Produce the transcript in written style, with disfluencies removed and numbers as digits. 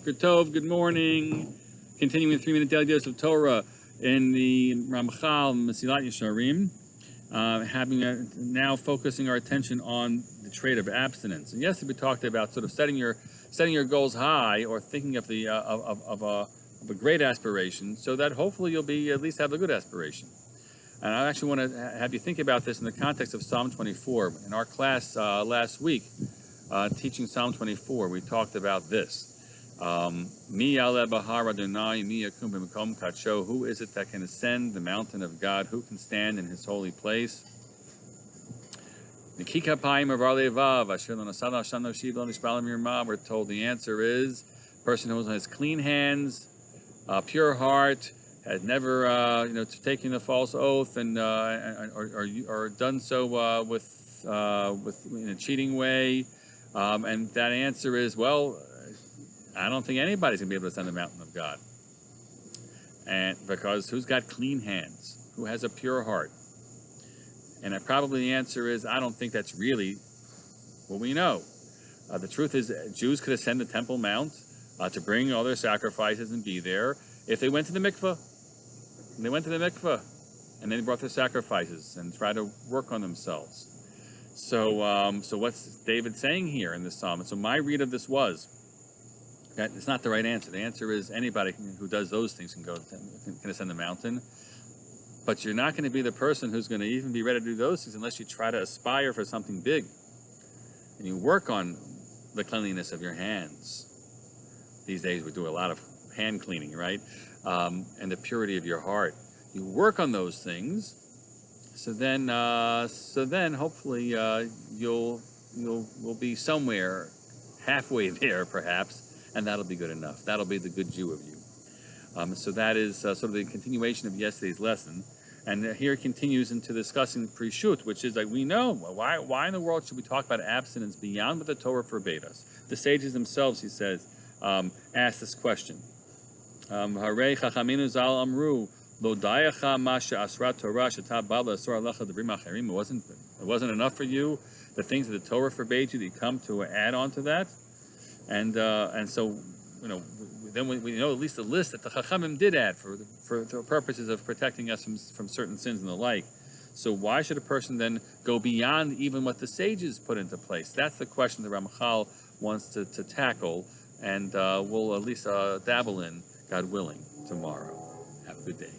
Boker Tov, good morning. Continuing 3-minute daily dose of Torah in the Ramchal Mesilat Yesharim, now focusing our attention on the trait of abstinence. And yesterday we talked about sort of setting your goals high, or thinking of the of a great aspiration, so that hopefully you'll be at least have a good aspiration. And I actually want to have you think about this in the context of Psalm 24. In our class last week, teaching Psalm 24, we talked about this. Mi ale bahar Adonai, mi yakum b'makom kadsho. Who is it that can ascend the mountain of God? Who can stand in His holy place? Nikika payim avar levav asher lo nasad Hashem lo shiv lo nishbal mirma. We're told the answer is person who has clean hands, pure heart, has never taken the false oath or done so with in a cheating way. And that answer is, well, I don't think anybody's going to be able to ascend the mountain of God. And because who's got clean hands? Who has a pure heart? And probably the answer is, I don't think that's really what we know. The truth is, Jews could ascend the Temple Mount to bring all their sacrifices and be there if they went to the mikveh. And they went to the mikveh, and then they brought their sacrifices and tried to work on themselves. So what's David saying here in this psalm? And so my read of this was that it's not the right answer. The answer is anybody who does those things can ascend the mountain. But you're not going to be the person who's going to even be ready to do those things unless you try to aspire for something big. And you work on the cleanliness of your hands. These days we do a lot of hand cleaning, right? And the purity of your heart. You work on those things. So then hopefully you'll be somewhere halfway there, perhaps, and that'll be good enough. That'll be the good Jew of you. So that is sort of the continuation of yesterday's lesson, and here it continues into discussing Prishut, which is like we know why in the world should we talk about abstinence beyond what the Torah forbade us? The sages themselves, he says, ask this question. Harei chachaminu zal amru. It wasn't enough for you, the things that the Torah forbade you, that you come to add on to that, and so then we know at least the list that the Chachamim did add for purposes of protecting us from certain sins and the like. So why should a person then go beyond even what the sages put into place? That's the question the Ramchal wants to tackle, and we'll at least dabble in, God willing, tomorrow. Have a good day.